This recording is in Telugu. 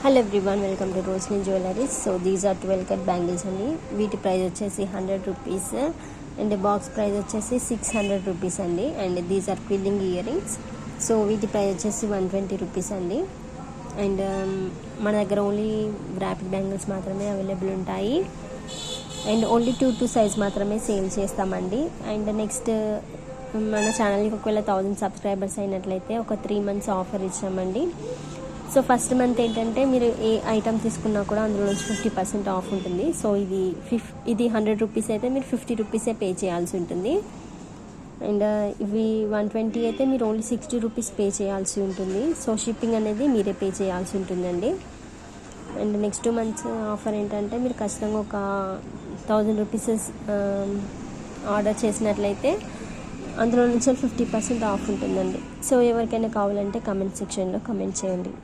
Hello everyone, welcome to Roshni jewelleries. So these are 12 cut bangles అండి. వీటి ప్రైస్ వచ్చేసి 100 రూపీస్ అండ్ బాక్స్ ప్రైస్ వచ్చేసి 600 రూపీస్ అండి. And these are quilling earrings. So వీటి ప్రైస్ వచ్చేసి 120 రూపీస్ అండి. అండ్ మన దగ్గర ఓన్లీ ర్యాపిడ్ బ్యాంగిల్స్ మాత్రమే అవైలబుల్ ఉంటాయి. అండ్ ఓన్లీ 2 సైజ్ మాత్రమే సేల్ చేస్తామండి. అండ్ నెక్స్ట్ మన ఛానల్కి ఒకవేళ 1000 సబ్స్క్రైబర్స్ అయినట్లయితే ఒక 3 months ఆఫర్ ఇచ్చామండి. సో ఫస్ట్ మంత్ ఏంటంటే మీరు ఏ ఐటమ్ తీసుకున్నా కూడా అందులో నుంచి 50% ఆఫ్ ఉంటుంది. సో ఇది 100 రూపీస్ అయితే మీరు 50 రూపీసే పే చేయాల్సి ఉంటుంది. అండ్ ఇవి 120 అయితే మీరు ఓన్లీ 60 రూపీస్ పే చేయాల్సి ఉంటుంది. సో షిప్పింగ్ అనేది మీరే పే చేయాల్సి ఉంటుందండి. అండ్ నెక్స్ట్ 2 months ఆఫర్ ఏంటంటే మీరు ఖచ్చితంగా ఒక 1000 రూపీస్ ఆర్డర్ చేసినట్లయితే అందులో నుంచి 50% ఆఫ్ ఉంటుందండి. సో ఎవరికైనా కావాలంటే కమెంట్ సెక్షన్లో కమెంట్ చేయండి.